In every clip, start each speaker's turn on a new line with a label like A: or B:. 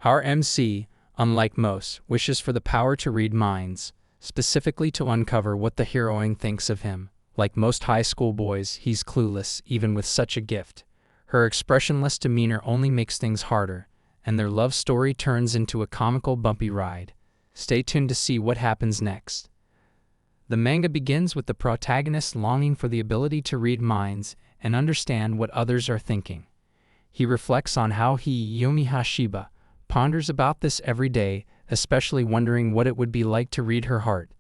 A: Our MC, unlike most, wishes for the power to read minds, specifically to uncover what the heroine thinks of him. Like most high school boys, he's clueless, even with such a gift. Her expressionless demeanor only makes things harder, and their love story turns into a comical bumpy ride. Stay tuned to see what happens next. The manga begins with the protagonist longing for the ability to read minds and understand what others are thinking. He reflects on how he, Yomi Hashiba, ponders about this every day, especially wondering what it would be like to read her heart.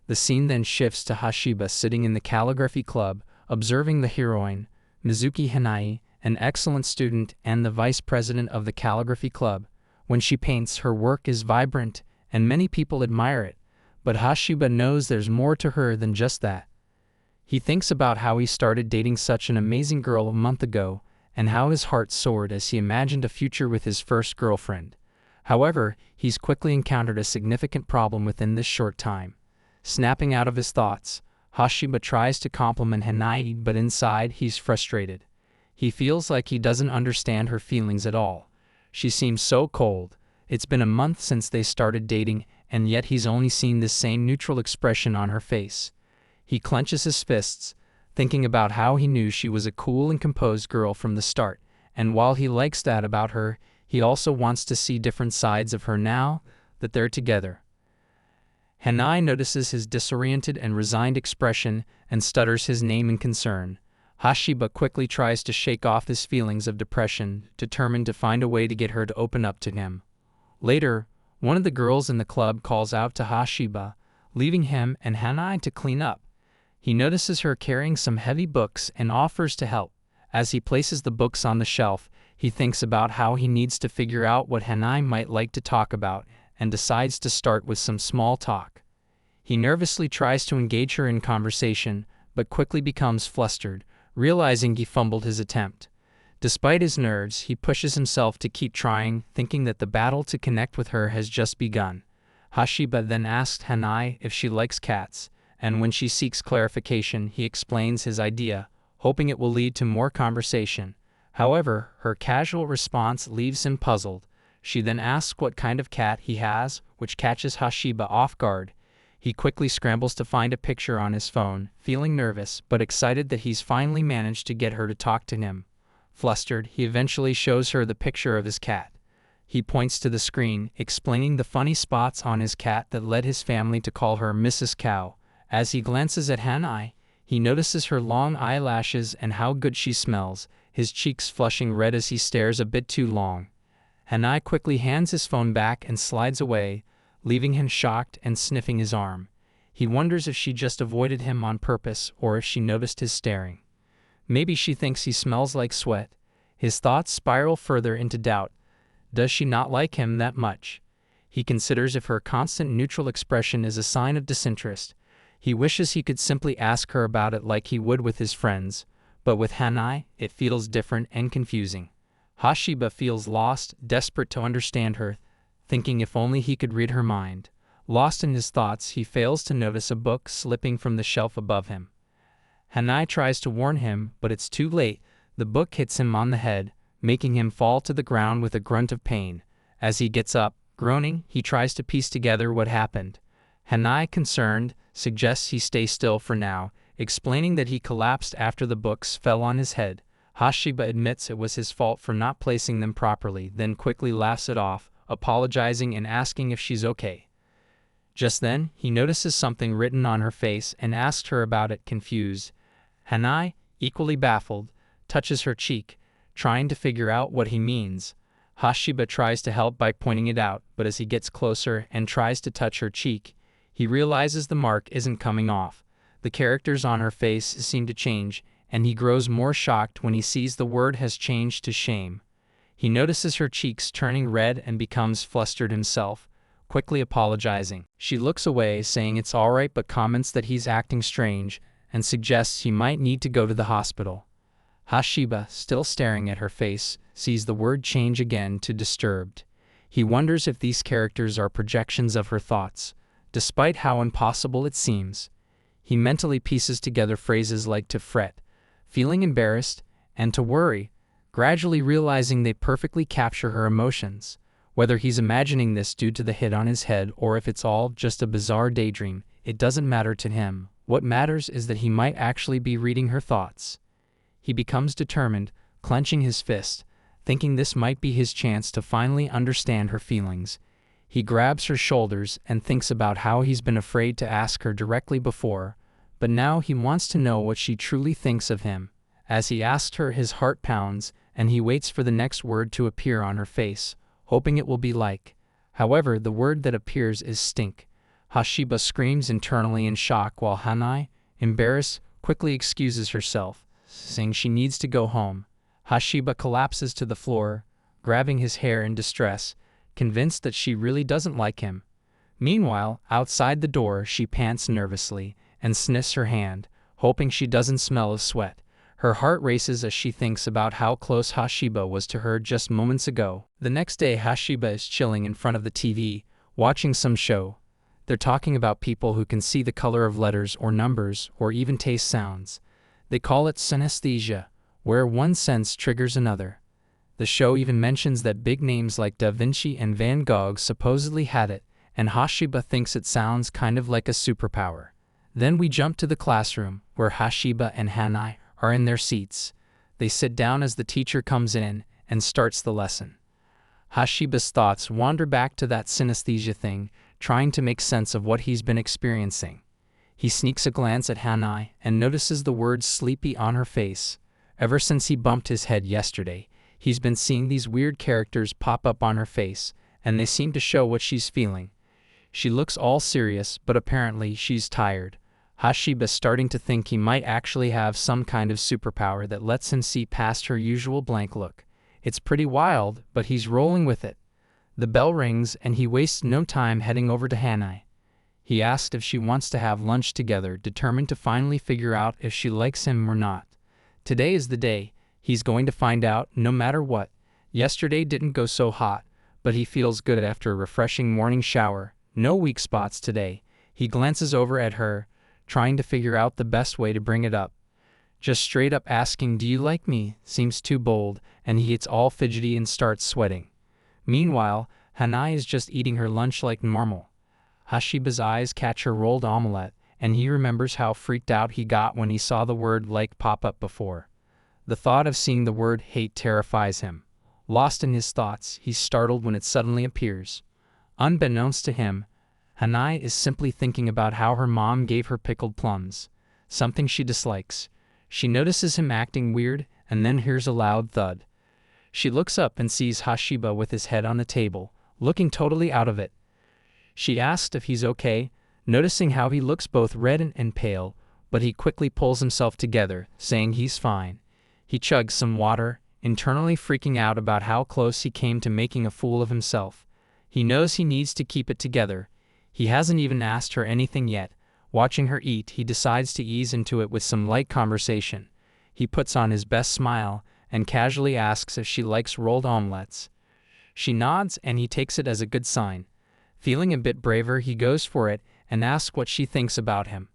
A: The scene then shifts to Hashiba sitting in the calligraphy club, observing the heroine, Mizuki Hanai, an excellent student and the vice president of the calligraphy club. When she paints, her work is vibrant, and many people admire it, but Hashiba knows there's more to her than just that. He thinks about how he started dating such an amazing girl a month ago, and how his heart soared as he imagined a future with his first girlfriend. However, he's quickly encountered a significant problem within this short time. Snapping out of his thoughts, Hashiba tries to compliment Hanai, but inside he's frustrated. He feels like he doesn't understand her feelings at all. She seems so cold. It's been a month since they started dating, and yet he's only seen this same neutral expression on her face. He clenches his fists, thinking about how he knew she was a cool and composed girl from the start, and while he likes that about her, he also wants to see different sides of her now that they're together. Hanai notices his disoriented and resigned expression and stutters his name in concern. Hashiba quickly tries to shake off his feelings of depression, determined to find a way to get her to open up to him. Later, one of the girls in the club calls out to Hashiba, leaving him and Hanai to clean up. He notices her carrying some heavy books and offers to help. As he places the books on the shelf, he thinks about how he needs to figure out what Hanai might like to talk about, and decides to start with some small talk. He nervously tries to engage her in conversation, but quickly becomes flustered, realizing he fumbled his attempt. Despite his nerves, he pushes himself to keep trying, thinking that the battle to connect with her has just begun. Hashiba then asks Hanai if she likes cats, and when she seeks clarification, he explains his idea, hoping it will lead to more conversation. However, her casual response leaves him puzzled. She then asks what kind of cat he has, which catches Hashiba off guard. He quickly scrambles to find a picture on his phone, feeling nervous but excited that he's finally managed to get her to talk to him. Flustered, he eventually shows her the picture of his cat. He points to the screen, explaining the funny spots on his cat that led his family to call her Mrs. Cow. As he glances at Hanai, he notices her long eyelashes and how good she smells, his cheeks flushing red as he stares a bit too long. Hanai quickly hands his phone back and slides away, leaving him shocked and sniffing his arm. He wonders if she just avoided him on purpose or if she noticed his staring. Maybe she thinks he smells like sweat. His thoughts spiral further into doubt. Does she not like him that much? He considers if her constant neutral expression is a sign of disinterest. He wishes he could simply ask her about it like he would with his friends, but with Hanai, it feels different and confusing. Hashiba feels lost, desperate to understand her, thinking if only he could read her mind. Lost in his thoughts, he fails to notice a book slipping from the shelf above him. Hanai tries to warn him, but it's too late. The book hits him on the head, making him fall to the ground with a grunt of pain. As he gets up, groaning, he tries to piece together what happened. Hanai, concerned, suggests he stay still for now, explaining that he collapsed after the books fell on his head. Hashiba admits it was his fault for not placing them properly, then quickly laughs it off, apologizing and asking if she's okay. Just then, he notices something written on her face and asks her about it, confused. Hanai, equally baffled, touches her cheek, trying to figure out what he means. Hashiba tries to help by pointing it out, but as he gets closer and tries to touch her cheek, he realizes the mark isn't coming off. The characters on her face seem to change, and he grows more shocked when he sees the word has changed to shame. He notices her cheeks turning red and becomes flustered himself, quickly apologizing. She looks away, saying it's alright, but comments that he's acting strange and suggests he might need to go to the hospital. Hashiba, still staring at her face, sees the word change again to disturbed. He wonders if these characters are projections of her thoughts, despite how impossible it seems. He mentally pieces together phrases like to fret, feeling embarrassed, and to worry, gradually realizing they perfectly capture her emotions. Whether he's imagining this due to the hit on his head or if it's all just a bizarre daydream, it doesn't matter to him. What matters is that he might actually be reading her thoughts. He becomes determined, clenching his fist, thinking this might be his chance to finally understand her feelings. He grabs her shoulders and thinks about how he's been afraid to ask her directly before, but now he wants to know what she truly thinks of him. As he asks her, his heart pounds, and he waits for the next word to appear on her face, hoping it will be like. However, the word that appears is stink. Hashiba screams internally in shock while Hanai, embarrassed, quickly excuses herself, saying she needs to go home. Hashiba collapses to the floor, grabbing his hair in distress, convinced that she really doesn't like him. Meanwhile, outside the door, she pants nervously and sniffs her hand, hoping she doesn't smell of sweat. Her heart races as she thinks about how close Hashiba was to her just moments ago. The next day, Hashiba is chilling in front of the TV, watching some show. They're talking about people who can see the color of letters or numbers or even taste sounds. They call it synesthesia, where one sense triggers another. The show even mentions that big names like Da Vinci and Van Gogh supposedly had it, and Hashiba thinks it sounds kind of like a superpower. Then we jump to the classroom, where Hashiba and Hanai are in their seats. They sit down as the teacher comes in and starts the lesson. Hashiba's thoughts wander back to that synesthesia thing, trying to make sense of what he's been experiencing. He sneaks a glance at Hanai and notices the word sleepy on her face. Ever since he bumped his head yesterday, he's been seeing these weird characters pop up on her face, and they seem to show what she's feeling. She looks all serious, but apparently she's tired. Hashiba's starting to think he might actually have some kind of superpower that lets him see past her usual blank look. It's pretty wild, but he's rolling with it. The bell rings and he wastes no time heading over to Hanai. He asks if she wants to have lunch together, determined to finally figure out if she likes him or not. Today is the day. He's going to find out no matter what. Yesterday didn't go so hot, but he feels good after a refreshing morning shower. No weak spots today. He glances over at her, trying to figure out the best way to bring it up. Just straight up asking, "Do you like me?" seems too bold, and he gets all fidgety and starts sweating. Meanwhile, Hanai is just eating her lunch like normal. Hashiba's eyes catch her rolled omelette, and he remembers how freaked out he got when he saw the word like pop up before. The thought of seeing the word hate terrifies him. Lost in his thoughts, he's startled when it suddenly appears. Unbeknownst to him, Hanai is simply thinking about how her mom gave her pickled plums, something she dislikes. She notices him acting weird and then hears a loud thud. She looks up and sees Hashiba with his head on the table, looking totally out of it. She asks if he's okay, noticing how he looks both red and pale, but he quickly pulls himself together, saying he's fine. He chugs some water, internally freaking out about how close he came to making a fool of himself. He knows he needs to keep it together. He hasn't even asked her anything yet. Watching her eat, he decides to ease into it with some light conversation. He puts on his best smile and casually asks if she likes rolled omelettes. She nods and he takes it as a good sign. Feeling a bit braver, he goes for it and asks what she thinks about him.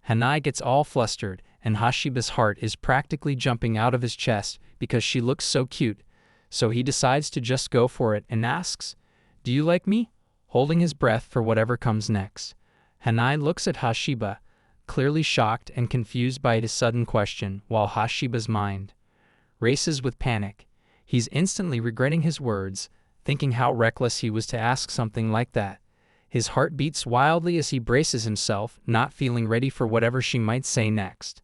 A: Hanai gets all flustered, and Hashiba's heart is practically jumping out of his chest because she looks so cute. So he decides to just go for it and asks, "Do you like me?" holding his breath for whatever comes next. Hanai looks at Hashiba, clearly shocked and confused by his sudden question, while Hashiba's mind races with panic. He's instantly regretting his words, thinking how reckless he was to ask something like that. His heart beats wildly as he braces himself, not feeling ready for whatever she might say next.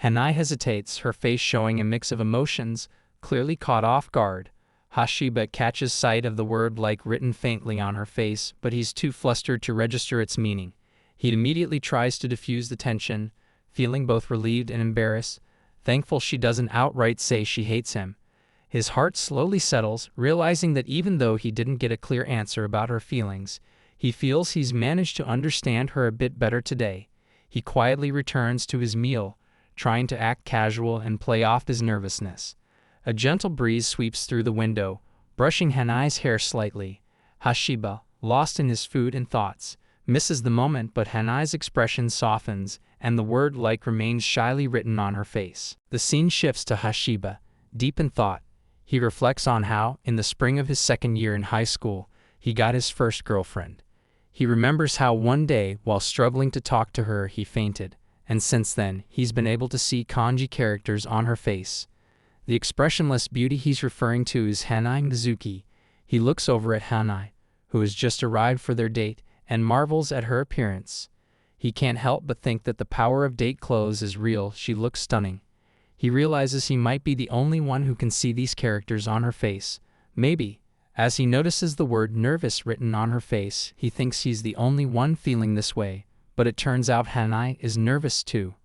A: Hanai hesitates, her face showing a mix of emotions, clearly caught off guard. Hashiba catches sight of the word like written faintly on her face, but he's too flustered to register its meaning. He immediately tries to diffuse the tension, feeling both relieved and embarrassed, thankful she doesn't outright say she hates him. His heart slowly settles, realizing that even though he didn't get a clear answer about her feelings, he feels he's managed to understand her a bit better today. He quietly returns to his meal, trying to act casual and play off his nervousness. A gentle breeze sweeps through the window, brushing Hanai's hair slightly. Hashiba, lost in his food and thoughts, misses the moment, but Hanai's expression softens, and the word like remains shyly written on her face. The scene shifts to Hashiba, deep in thought. He reflects on how, in the spring of his second year in high school, he got his first girlfriend. He remembers how one day, while struggling to talk to her, he fainted, and since then, he's been able to see kanji characters on her face. The expressionless beauty he's referring to is Hanai Mizuki. He looks over at Hanai, who has just arrived for their date, and marvels at her appearance. He can't help but think that the power of date clothes is real. She looks stunning. He realizes he might be the only one who can see these characters on her face. Maybe. As he notices the word nervous written on her face, he thinks he's the only one feeling this way, but it turns out Hanai is nervous too.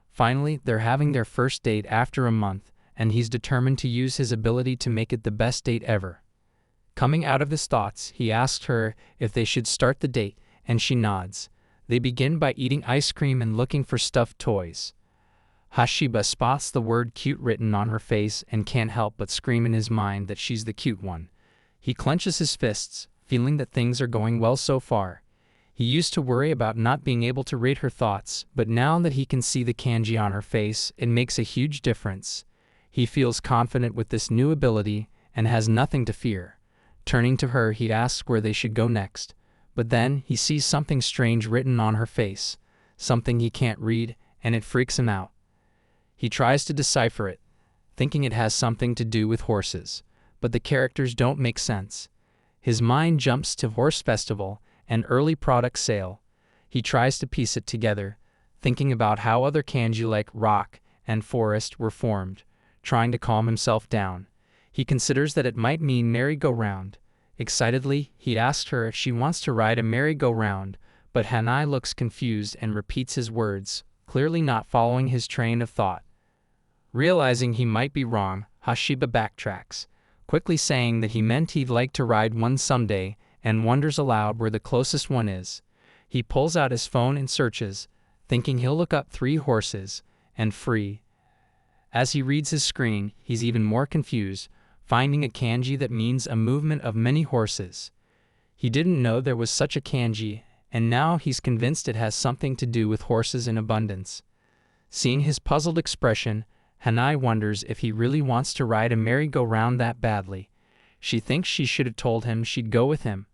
A: Finally, they're having their first date after a month, and he's determined to use his ability to make it the best date ever. Coming out of his thoughts, he asks her if they should start the date, and she nods. They begin by eating ice cream and looking for stuffed toys. Hashiba spots the word cute written on her face and can't help but scream in his mind that she's the cute one. He clenches his fists, feeling that things are going well so far. He used to worry about not being able to read her thoughts, but now that he can see the kanji on her face, it makes a huge difference. He feels confident with this new ability and has nothing to fear. Turning to her, he asks where they should go next. But then, he sees something strange written on her face, something he can't read, and it freaks him out. He tries to decipher it, thinking it has something to do with horses, but the characters don't make sense. His mind jumps to horse festival and early product sale. He tries to piece it together, thinking about how other kanji like rock and forest were formed, trying to calm himself down. He considers that it might mean merry-go-round. Excitedly, he asks her if she wants to ride a merry-go-round, but Hanai looks confused and repeats his words, clearly not following his train of thought. Realizing he might be wrong, Hashiba backtracks, quickly saying that he meant he'd like to ride one someday, and wonders aloud where the closest one is. He pulls out his phone and searches, thinking he'll look up 3 horses, and free. As he reads his screen, he's even more confused, finding a kanji that means a movement of many horses. He didn't know there was such a kanji, and now he's convinced it has something to do with horses in abundance. Seeing his puzzled expression, Hanai wonders if he really wants to ride a merry-go-round that badly. She thinks she should have told him she'd go with him.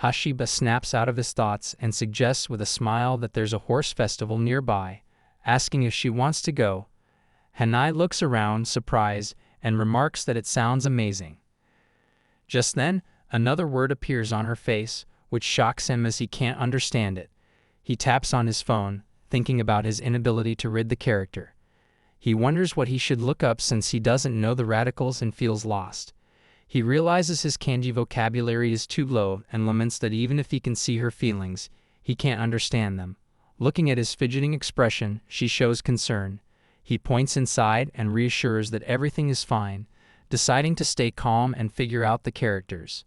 A: Hashiba snaps out of his thoughts and suggests with a smile that there's a horse festival nearby, asking if she wants to go. Hanai looks around, surprised, and remarks that it sounds amazing. Just then, another word appears on her face, which shocks him as he can't understand it. He taps on his phone, thinking about his inability to read the character. He wonders what he should look up since he doesn't know the radicals and feels lost. He realizes his kanji vocabulary is too low and laments that even if he can see her feelings, he can't understand them. Looking at his fidgeting expression, she shows concern. He points inside and reassures that everything is fine, deciding to stay calm and figure out the characters.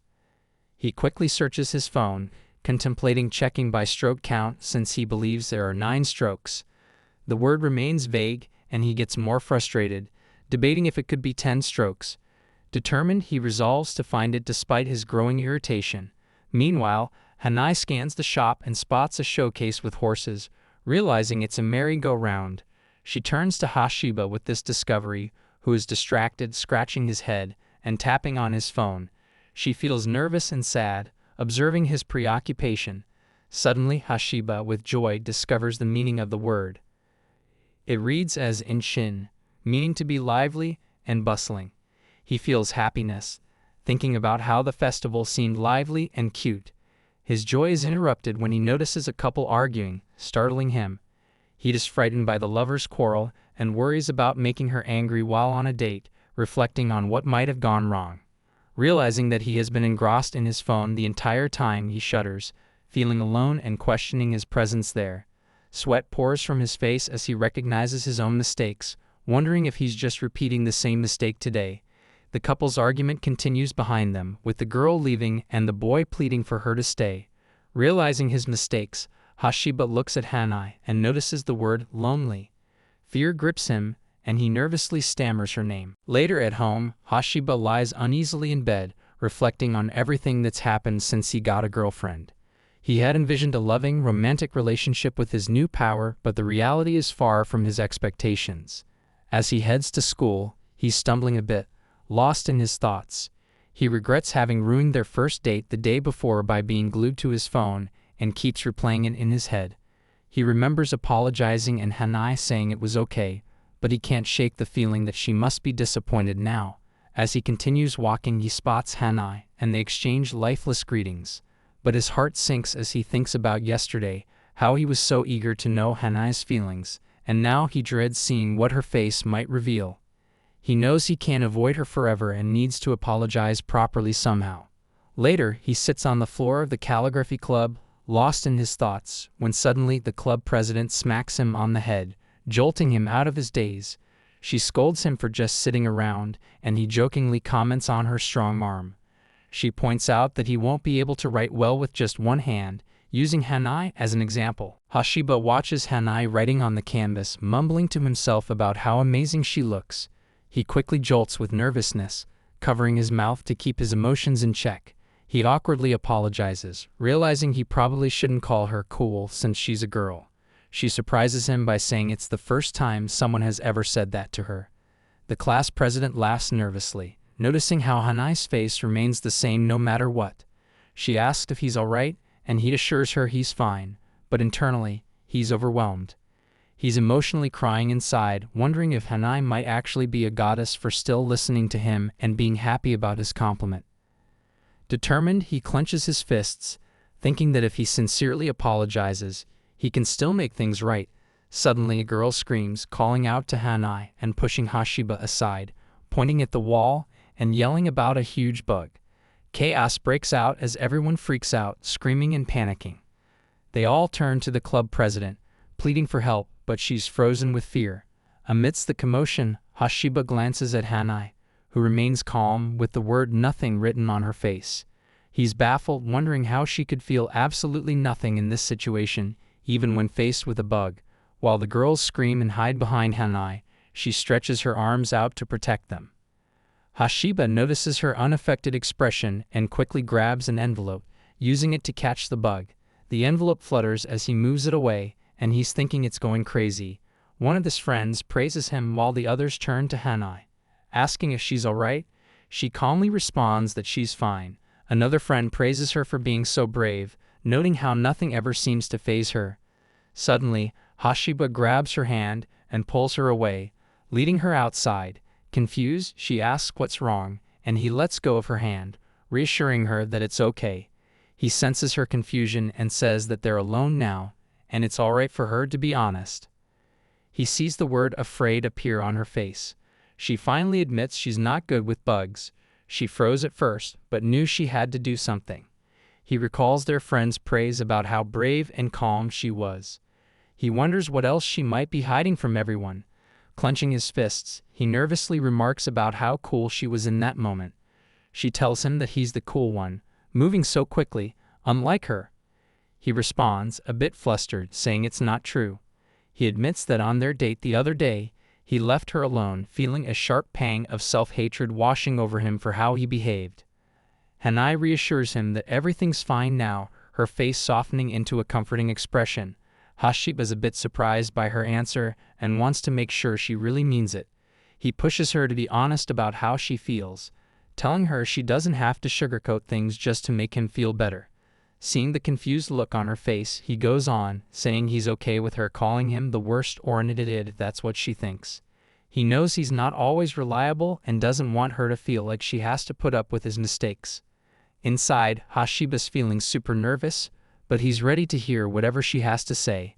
A: He quickly searches his phone, contemplating checking by stroke count since he believes there are 9 strokes. The word remains vague, and he gets more frustrated, debating if it could be 10 strokes. Determined, he resolves to find it despite his growing irritation. Meanwhile, Hanai scans the shop and spots a showcase with horses, realizing it's a merry-go-round. She turns to Hashiba with this discovery, who is distracted, scratching his head and tapping on his phone. She feels nervous and sad, observing his preoccupation. Suddenly, Hashiba, with joy, discovers the meaning of the word. It reads as inshin, meaning to be lively and bustling. He feels happiness, thinking about how the festival seemed lively and cute. His joy is interrupted when he notices a couple arguing, startling him. He is frightened by the lovers' quarrel and worries about making her angry while on a date, reflecting on what might have gone wrong. Realizing that he has been engrossed in his phone the entire time, he shudders, feeling alone and questioning his presence there. Sweat pours from his face as he recognizes his own mistakes, wondering if he's just repeating the same mistake today. The couple's argument continues behind them, with the girl leaving and the boy pleading for her to stay. Realizing his mistakes, Hashiba looks at Hanai and notices the word lonely. Fear grips him, and he nervously stammers her name. Later at home, Hashiba lies uneasily in bed, reflecting on everything that's happened since he got a girlfriend. He had envisioned a loving, romantic relationship with his new power, but the reality is far from his expectations. As he heads to school, he's stumbling a bit, lost in his thoughts. He regrets having ruined their first date the day before by being glued to his phone and keeps replaying it in his head. He remembers apologizing and Hanai saying it was okay, but he can't shake the feeling that she must be disappointed now. As he continues walking, he spots Hanai, and they exchange lifeless greetings. But his heart sinks as he thinks about yesterday, how he was so eager to know Hanai's feelings, and now he dreads seeing what her face might reveal. He knows he can't avoid her forever and needs to apologize properly somehow. Later, he sits on the floor of the calligraphy club, lost in his thoughts, when suddenly the club president smacks him on the head, jolting him out of his daze. She scolds him for just sitting around, and he jokingly comments on her strong arm. She points out that he won't be able to write well with just one hand, using Hanai as an example. Hashiba watches Hanai writing on the canvas, mumbling to himself about how amazing she looks. He quickly jolts with nervousness, covering his mouth to keep his emotions in check. He awkwardly apologizes, realizing he probably shouldn't call her cool since she's a girl. She surprises him by saying it's the first time someone has ever said that to her. The class president laughs nervously, noticing how Hanai's face remains the same no matter what. She asks if he's alright, and he assures her he's fine, but internally, he's overwhelmed. He's emotionally crying inside, wondering if Hanai might actually be a goddess for still listening to him and being happy about his compliment. Determined, he clenches his fists, thinking that if he sincerely apologizes, he can still make things right. Suddenly, a girl screams, calling out to Hanai and pushing Hashiba aside, pointing at the wall and yelling about a huge bug. Chaos breaks out as everyone freaks out, screaming and panicking. They all turn to the club president, pleading for help, but she's frozen with fear. Amidst the commotion, Hashiba glances at Hanai, who remains calm with the word nothing written on her face. He's baffled, wondering how she could feel absolutely nothing in this situation, even when faced with a bug. While the girls scream and hide behind Hanai, she stretches her arms out to protect them. Hashiba notices her unaffected expression and quickly grabs an envelope, using it to catch the bug. The envelope flutters as he moves it away, and he's thinking it's going crazy. One of his friends praises him while the others turn to Hanai, asking if she's alright. She calmly responds that she's fine. Another friend praises her for being so brave, noting how nothing ever seems to faze her. Suddenly, Hashiba grabs her hand and pulls her away, leading her outside. Confused, she asks what's wrong, and he lets go of her hand, reassuring her that it's okay. He senses her confusion and says that they're alone now, and it's alright for her to be honest. He sees the word afraid appear on her face. She finally admits she's not good with bugs. She froze at first, but knew she had to do something. He recalls their friend's praise about how brave and calm she was. He wonders what else she might be hiding from everyone. Clenching his fists, he nervously remarks about how cool she was in that moment. She tells him that he's the cool one, moving so quickly, unlike her. He responds, a bit flustered, saying it's not true. He admits that on their date the other day, he left her alone, feeling a sharp pang of self-hatred washing over him for how he behaved. Hanai reassures him that everything's fine now, her face softening into a comforting expression. Hashiba's a bit surprised by her answer and wants to make sure she really means it. He pushes her to be honest about how she feels, telling her she doesn't have to sugarcoat things just to make him feel better. Seeing the confused look on her face, he goes on, saying he's okay with her calling him the worst or an idiot if that's what she thinks. He knows he's not always reliable and doesn't want her to feel like she has to put up with his mistakes. Inside, Hashiba's feeling super nervous, but he's ready to hear whatever she has to say.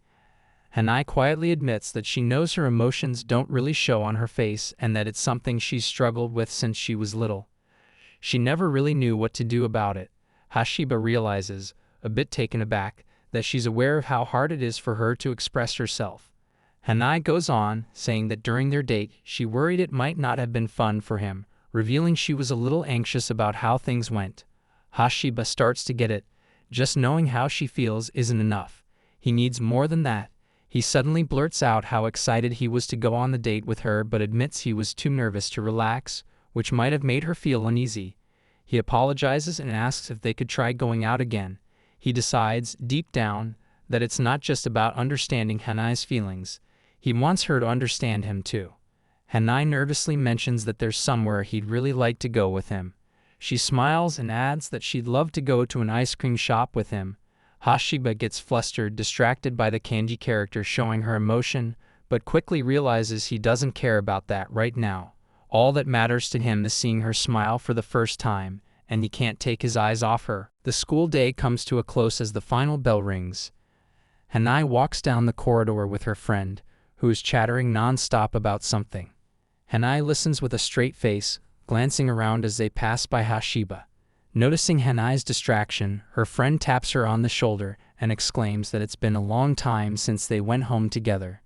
A: Hanai quietly admits that she knows her emotions don't really show on her face and that it's something she's struggled with since she was little. She never really knew what to do about it. Hashiba realizes, a bit taken aback, that she's aware of how hard it is for her to express herself. Hanai goes on, saying that during their date, she worried it might not have been fun for him, revealing she was a little anxious about how things went. Hashiba starts to get it. Just knowing how she feels isn't enough. He needs more than that. He suddenly blurts out how excited he was to go on the date with her but admits he was too nervous to relax, which might have made her feel uneasy. He apologizes and asks if they could try going out again. He decides, deep down, that it's not just about understanding Hanai's feelings. He wants her to understand him too. Hanai nervously mentions that there's somewhere he'd really like to go with him. She smiles and adds that she'd love to go to an ice cream shop with him. Hashiba gets flustered, distracted by the Kanji character showing her emotion, but quickly realizes he doesn't care about that right now. All that matters to him is seeing her smile for the first time, and he can't take his eyes off her. The school day comes to a close as the final bell rings. Hanai walks down the corridor with her friend, who is chattering non-stop about something. Hanai listens with a straight face, glancing around as they pass by Hashiba. Noticing Hanai's distraction, her friend taps her on the shoulder and exclaims that it's been a long time since they went home together.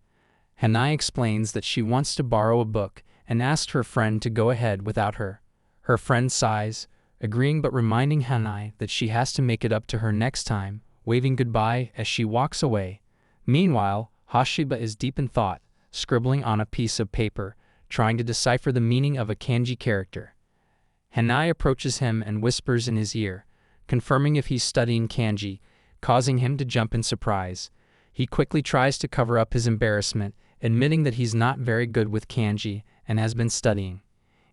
A: Hanai explains that she wants to borrow a book and asks her friend to go ahead without her. Her friend sighs, agreeing but reminding Hanai that she has to make it up to her next time, waving goodbye as she walks away. Meanwhile, Hashiba is deep in thought, scribbling on a piece of paper, trying to decipher the meaning of a kanji character. Hanai approaches him and whispers in his ear, confirming if he's studying kanji, causing him to jump in surprise. He quickly tries to cover up his embarrassment, admitting that he's not very good with kanji and has been studying.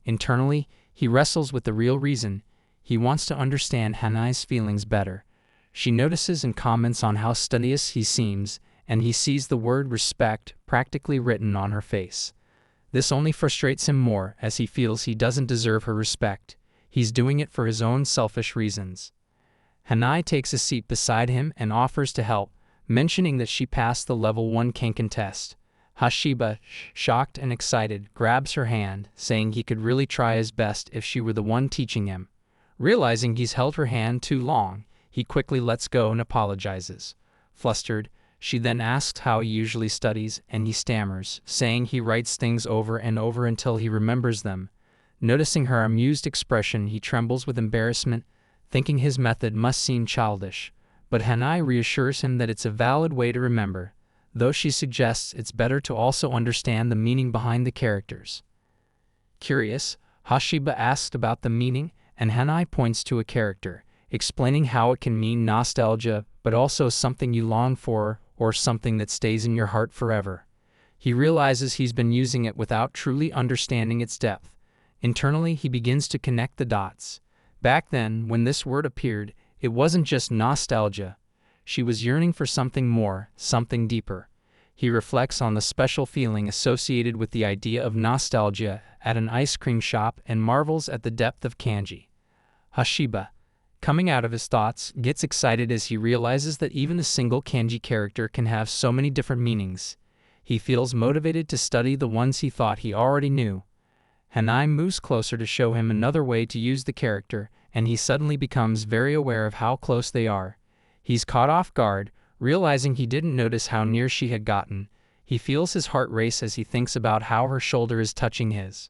A: Internally, he wrestles with the real reason. He wants to understand Hanai's feelings better. She notices and comments on how studious he seems, and he sees the word respect practically written on her face. This only frustrates him more as he feels he doesn't deserve her respect. He's doing it for his own selfish reasons. Hanai takes a seat beside him and offers to help, mentioning that she passed the level 1 Kanken test. Hashiba, shocked and excited, grabs her hand, saying he could really try his best if she were the one teaching him. Realizing he's held her hand too long, he quickly lets go and apologizes. Flustered, she then asks how he usually studies, and he stammers, saying he writes things over and over until he remembers them. Noticing her amused expression, he trembles with embarrassment, thinking his method must seem childish. But Hanai reassures him that it's a valid way to remember, though she suggests it's better to also understand the meaning behind the characters. Curious, Hashiba asks about the meaning, and Hanai points to a character, explaining how it can mean nostalgia, but also something you long for, or something that stays in your heart forever. He realizes he's been using it without truly understanding its depth. Internally, he begins to connect the dots. Back then, when this word appeared, it wasn't just nostalgia. She was yearning for something more, something deeper. He reflects on the special feeling associated with the idea of nostalgia at an ice cream shop and marvels at the depth of kanji. Hashiba, coming out of his thoughts, gets excited as he realizes that even a single kanji character can have so many different meanings. He feels motivated to study the ones he thought he already knew. Hanai moves closer to show him another way to use the character, and he suddenly becomes very aware of how close they are. He's caught off guard, realizing he didn't notice how near she had gotten. He feels his heart race as he thinks about how her shoulder is touching his.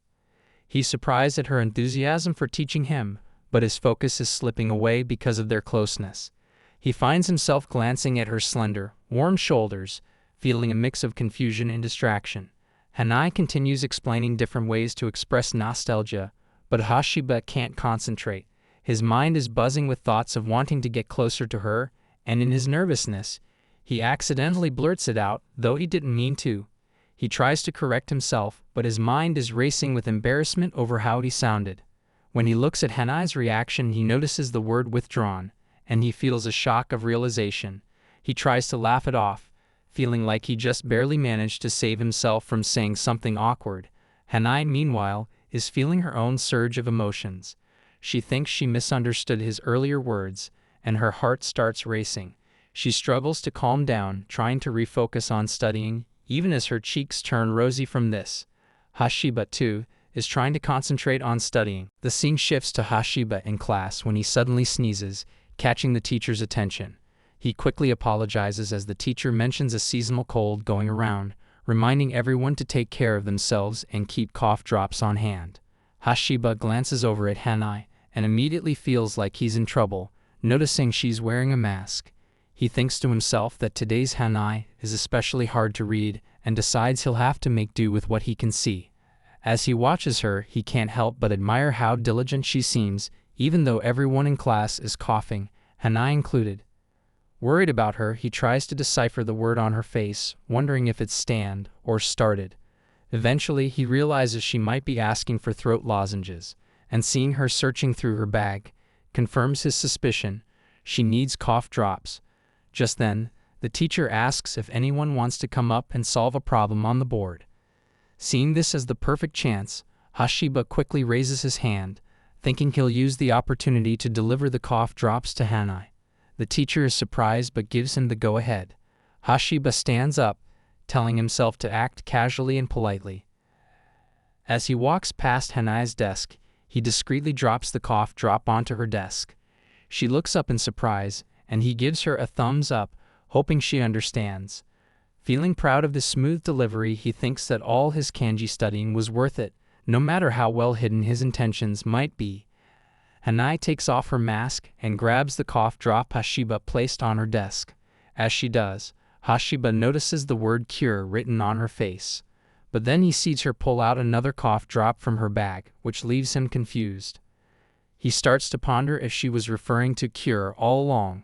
A: He's surprised at her enthusiasm for teaching him, but his focus is slipping away because of their closeness. He finds himself glancing at her slender, warm shoulders, feeling a mix of confusion and distraction. Hanai continues explaining different ways to express nostalgia, but Hashiba can't concentrate. His mind is buzzing with thoughts of wanting to get closer to her, and in his nervousness, he accidentally blurts it out, though he didn't mean to. He tries to correct himself, but his mind is racing with embarrassment over how he sounded. When he looks at Hanai's reaction, he notices the word withdrawn, and he feels a shock of realization. He tries to laugh it off, feeling like he just barely managed to save himself from saying something awkward. Hanai, meanwhile, is feeling her own surge of emotions. She thinks she misunderstood his earlier words, and her heart starts racing. She struggles to calm down, trying to refocus on studying, even as her cheeks turn rosy from this. Hashiba, too, is trying to concentrate on studying. The scene shifts to Hashiba in class when he suddenly sneezes, catching the teacher's attention. He quickly apologizes as the teacher mentions a seasonal cold going around, reminding everyone to take care of themselves and keep cough drops on hand. Hashiba glances over at Hanai and immediately feels like he's in trouble, noticing she's wearing a mask. He thinks to himself that today's Hanai is especially hard to read and decides he'll have to make do with what he can see. As he watches her, he can't help but admire how diligent she seems, even though everyone in class is coughing, Hanai included. Worried about her, he tries to decipher the word on her face, wondering if it's stand or started. Eventually, he realizes she might be asking for throat lozenges, and seeing her searching through her bag, confirms his suspicion. She needs cough drops. Just then, the teacher asks if anyone wants to come up and solve a problem on the board. Seeing this as the perfect chance, Hashiba quickly raises his hand, thinking he'll use the opportunity to deliver the cough drops to Hanai. The teacher is surprised but gives him the go-ahead. Hashiba stands up, telling himself to act casually and politely. As he walks past Hanai's desk, he discreetly drops the cough drop onto her desk. She looks up in surprise, and he gives her a thumbs up, hoping she understands. Feeling proud of this smooth delivery, he thinks that all his kanji studying was worth it, no matter how well hidden his intentions might be. Hanai takes off her mask and grabs the cough drop Hashiba placed on her desk. As she does, Hashiba notices the word cure written on her face. But then he sees her pull out another cough drop from her bag, which leaves him confused. He starts to ponder if she was referring to cure all along.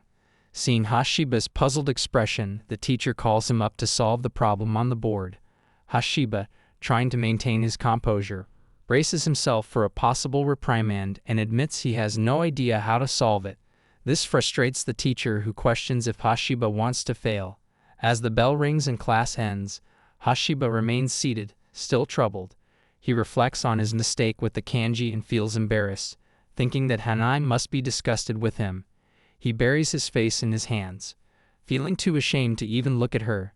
A: Seeing Hashiba's puzzled expression, the teacher calls him up to solve the problem on the board. Hashiba, trying to maintain his composure, braces himself for a possible reprimand and admits he has no idea how to solve it. This frustrates the teacher, who questions if Hashiba wants to fail. As the bell rings and class ends, Hashiba remains seated, still troubled. He reflects on his mistake with the kanji and feels embarrassed, thinking that Hanai must be disgusted with him. He buries his face in his hands, feeling too ashamed to even look at her.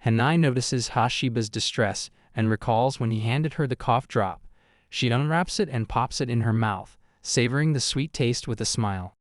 A: Hanai notices Hashiba's distress and recalls when he handed her the cough drop. She unwraps it and pops it in her mouth, savoring the sweet taste with a smile.